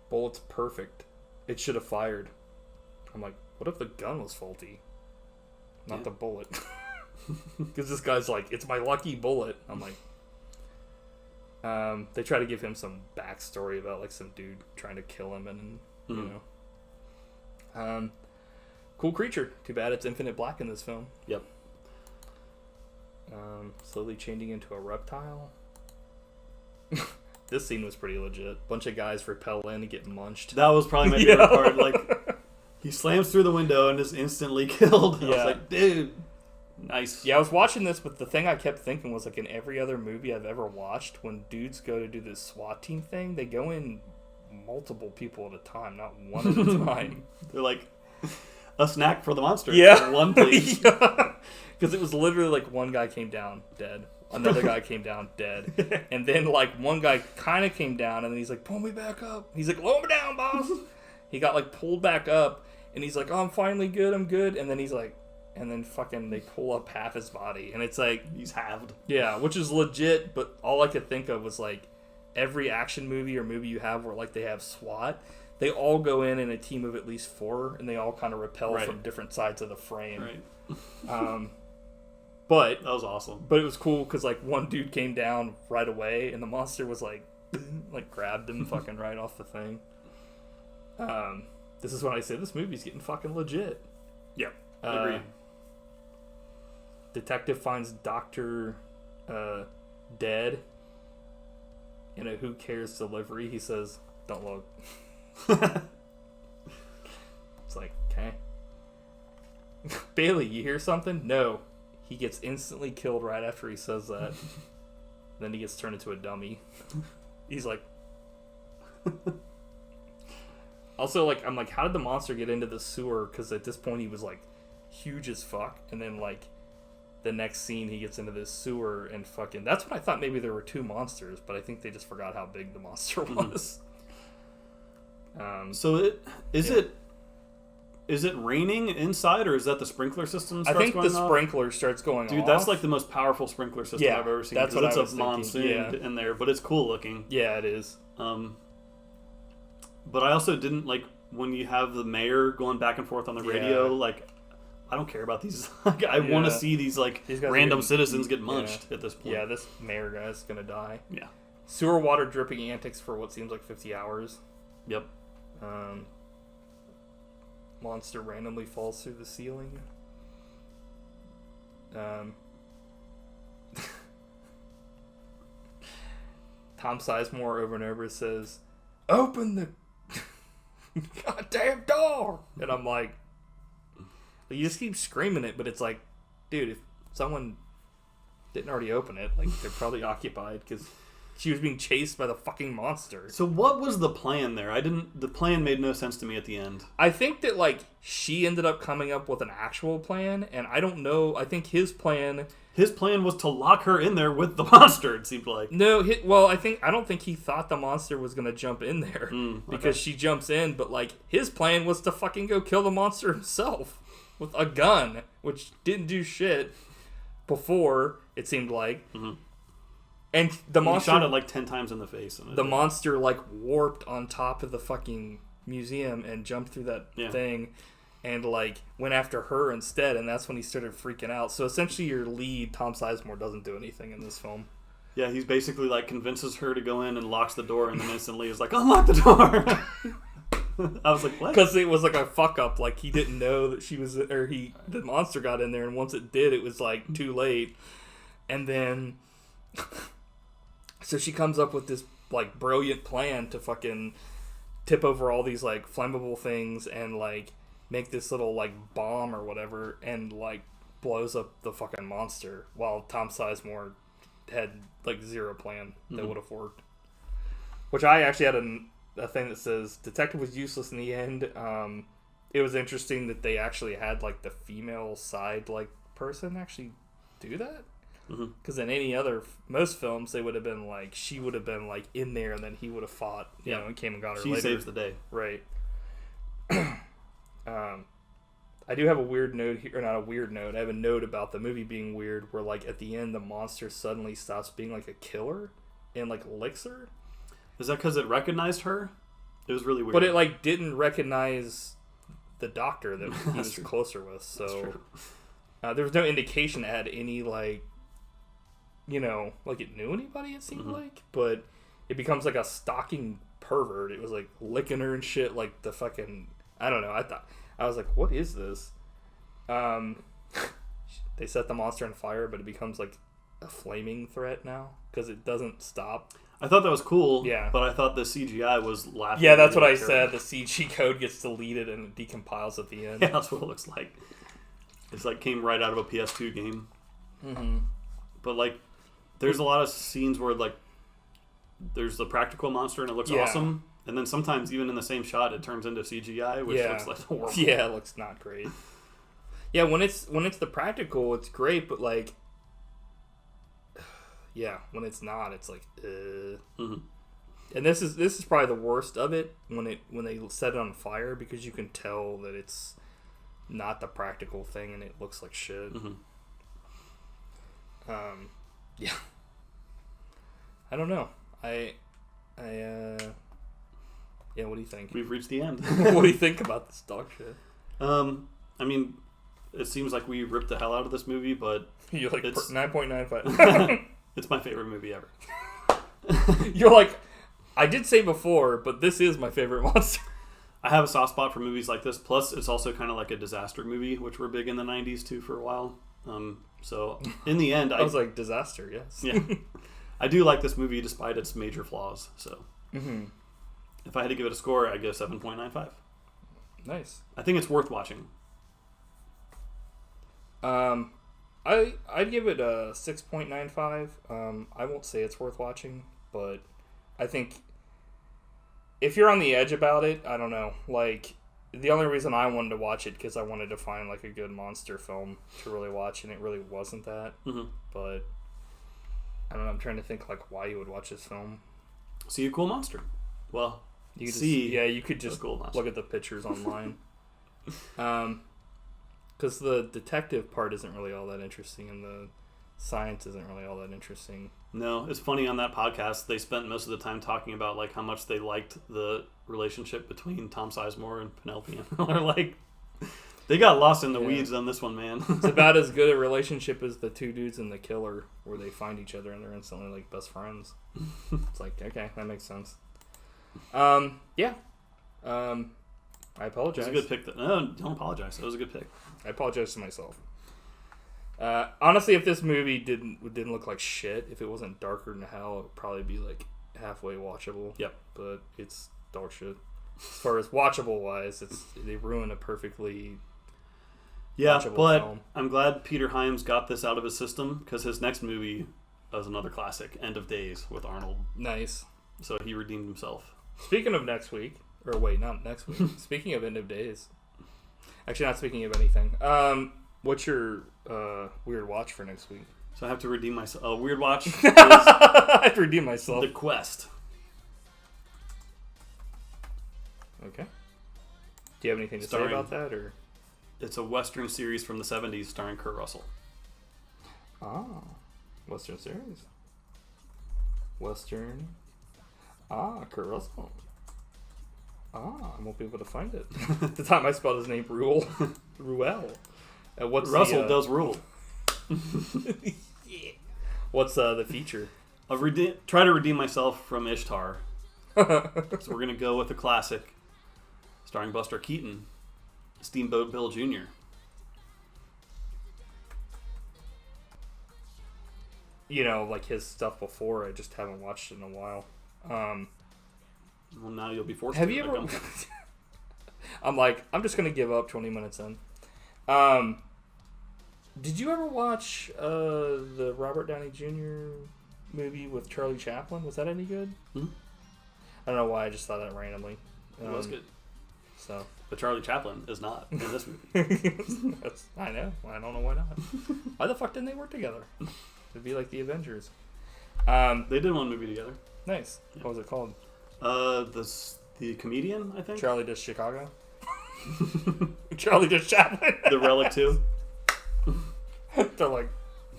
Bullet's perfect. It should have fired. I'm like, what if the gun was faulty? Not the bullet. Because this guy's like, it's my lucky bullet. I'm like, they try to give him some backstory about like some dude trying to kill him, and you know, cool creature. Too bad it's infinite black in this film. Yep. Slowly changing into a reptile. This scene was pretty legit. Bunch of guys repel in and get munched. That was probably my favorite part. Like, he slams through the window and is instantly killed. I was like, dude. Nice. Yeah, I was watching this, but the thing I kept thinking was, like, in every other movie I've ever watched, when dudes go to do this SWAT team thing, they go in multiple people at a time, not one at a time. They're like, a snack for the monster. Yeah. One, please. Because it was literally, like, one guy came down, dead. Another guy came down, dead. And then, like, one guy kind of came down, and then he's like, pull me back up. He's like, lower me down, boss. He got, like, pulled back up, and he's like, oh, I'm finally good, I'm good. And then he's like, and then fucking they pull up half his body. And it's like... he's halved. Yeah, which is legit, but all I could think of was like every action movie or movie you have where like they have SWAT, they all go in a team of at least 4, and they all kind of repel from different sides of the frame. Right. But... that was awesome. But it was cool because like one dude came down right away, and the monster was like... like grabbed him fucking right off the thing. This is when I say this movie's getting fucking legit. Yeah, agreed. Detective finds Dr. Dead in a Who Cares delivery. He says, don't look. It's like, okay. Bailey, you hear something? No. He gets instantly killed right after he says that. Then he gets turned into a dummy. He's like... Also, like, I'm like, how did the monster get into the sewer? Because at this point he was like huge as fuck. And then like... the next scene, he gets into this sewer and fucking... That's when I thought maybe there were 2 monsters, but I think they just forgot how big the monster was. So is it raining inside, or is that the sprinkler system starts going off? I think the sprinkler starts going off. Dude, that's like the most powerful sprinkler system I've ever seen. That's what it's I was a thinking. monsoon in there, but it's cool looking. Yeah, it is. But I also didn't like when you have the mayor going back and forth on the radio, like... I don't care about these. Like, I want to see these like random citizens get munched at this point. Yeah, this mayor guy's gonna die. Yeah. Sewer water dripping antics for what seems like 50 hours. Yep. Monster randomly falls through the ceiling. Tom Sizemore over and over says, "Open the goddamn door," and I'm like. You just keep screaming it, but it's like, dude, if someone didn't already open it, like, they're probably occupied because she was being chased by the fucking monster. So what was the plan there? The plan made no sense to me at the end. I think that, like, she ended up coming up with an actual plan, and I don't know, I think his plan... His plan was to lock her in there with the monster, it seemed like. No, I don't think he thought the monster was going to jump in there because she jumps in, but, like, his plan was to fucking go kill the monster himself. With a gun, which didn't do shit before, it seemed like. Mm-hmm. And the monster... He shot it like 10 times in the face. The monster, like, warped on top of the fucking museum and jumped through that thing. and like went after her instead, and that's when he started freaking out. So essentially, your lead, Tom Sizemore, doesn't do anything in this film. Yeah, he's basically like convinces her to go in and locks the door, and then instantly is like, unlock the door. I was like, what? Because it was like a fuck up. Like he didn't know that she was, or the monster got in there, and once it did, it was like too late. And then, so she comes up with this like brilliant plan to fucking tip over all these like flammable things and like make this little like bomb or whatever, and like blows up the fucking monster, while Tom Sizemore had like zero plan that would have worked. Which I actually had a thing that says detective was useless in the end. It was interesting that they actually had like the female side like person actually do that, because in any other most films they would have been like, she would have been like in there and then he would have fought, you know, and came and got her later. She saves the day, right? I do have a weird note here, or not a weird note. I have a note about the movie being weird, where like at the end the monster suddenly stops being like a killer and like licks her. Is that because it recognized her? It was really weird. But it like didn't recognize the doctor that he was closer with. So there was no indication it had any like, you know, like it knew anybody. It seemed like, but it becomes like a stalking pervert. It was like licking her and shit. Like the fucking, I don't know. I was like, what is this? They set the monster on fire, but it becomes like a flaming threat now because it doesn't stop. I thought that was cool, but I thought the CGI was laughing. Yeah, that's what I said. The CG code gets deleted and it decompiles at the end. Yeah, that's what it looks like. It's like came right out of a PS2 game. But like, there's a lot of scenes where like there's the practical monster and it looks awesome. And then sometimes, even in the same shot, it turns into CGI, which looks like horrible. Yeah, it looks not great. Yeah, when it's the practical, it's great, but like, yeah, when it's not, it's like, And this is probably the worst of it when they set it on fire, because you can tell that it's not the practical thing and it looks like shit. Yeah, I don't know. Yeah, what do you think? We've reached the end. What do you think about this dog shit? I mean, it seems like we ripped the hell out of this movie, but you're like 9.95. It's my favorite movie ever. You're like, I did say before, but this is my favorite monster. I have a soft spot for movies like this. Plus, it's also kind of like a disaster movie, which were big in the 90s too for a while. So in the end, I was like, disaster, yes. Yeah, I do like this movie despite its major flaws. So. If I had to give it a score, I'd give 7.95. Nice. I think it's worth watching. I'd give it a 6.95. I won't say it's worth watching, but I think if you're on the edge about it, I don't know. Like, the only reason I wanted to watch it because I wanted to find like a good monster film to really watch, and it really wasn't that. But I don't know. I'm trying to think like why you would watch this film. See a cool monster. Well, you could you could just look at the pictures online. Because the detective part isn't really all that interesting, and the science isn't really all that interesting. No, it's funny, on that podcast, they spent most of the time talking about like how much they liked the relationship between Tom Sizemore and Penelope Ann Miller. Like, they got lost in the weeds on this one, man. It's about as good a relationship as the two dudes in The Killer, where they find each other and they're instantly like best friends. It's like, okay, that makes sense. I apologize. It was a good pick. No, don't apologize. It was a good pick. I apologize to myself. Honestly, if this movie didn't look like shit, if it wasn't darker than hell, it would probably be like halfway watchable. Yep. But it's dog shit. As far as watchable wise, they ruined a perfectly watchable but film. I'm glad Peter Hyams got this out of his system, because his next movie was another classic, End of Days with Arnold. Nice. So he redeemed himself. Speaking of next week, or wait, not next week. Speaking of End of Days. Actually, not speaking of anything. What's your weird watch for next week? So I have to redeem myself. Weird watch. I have to redeem myself. The Quest. Okay. Do you have anything to say about that, or? It's a Western series from the 70s starring Kurt Russell. Ah, Western series. Western. Ah, Kurt Russell. I won't be able to find it. At the time I spelled his name Ruel. What's Russell does rule. Yeah. What's the feature? Try to redeem myself from Ishtar. So we're going to go with the classic, starring Buster Keaton, Steamboat Bill Jr. Like his stuff before, I just haven't watched it in a while. Well, now you'll be forced have to. You ever... I'm just going to give up 20 minutes in. Did you ever watch the Robert Downey Jr. movie with Charlie Chaplin? Was that any good? Hmm? I don't know why, I just thought that randomly. It was good. So, but Charlie Chaplin is not in this movie. I know. I don't know why not. Why the fuck didn't they work together? It'd be like the Avengers. They did one movie together. Nice. Yeah. What was it called? The Comedian, I think. Charlie Does Chicago. Charlie Does Chaplin. The Relic 2. They're like,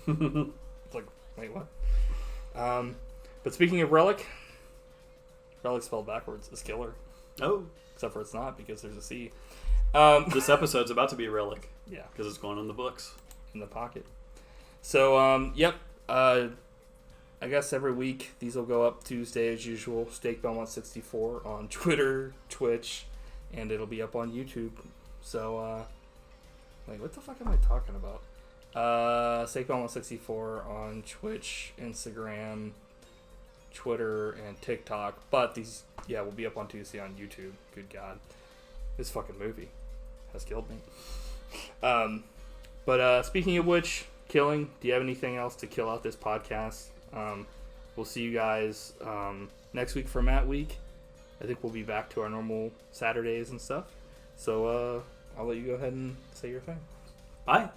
it's like, wait, what? But speaking of Relic spelled backwards is killer. Oh. Except for it's not, because there's a C. This episode's about to be a Relic. Yeah. Because it's going in the books. In the pocket. So, yep. I guess every week these will go up Tuesday as usual. Steak Belmont 64 on Twitter, Twitch, and it'll be up on YouTube. So, wait, what the fuck am I talking about? Steak Belmont 64 on Twitch, Instagram, Twitter, and TikTok. But these, will be up on Tuesday on YouTube. Good God. This fucking movie has killed me. But speaking of which, killing, do you have anything else to kill out this podcast? We'll see you guys next week for Matt Week. I think we'll be back to our normal Saturdays and stuff. So I'll let you go ahead and say your thing. Bye.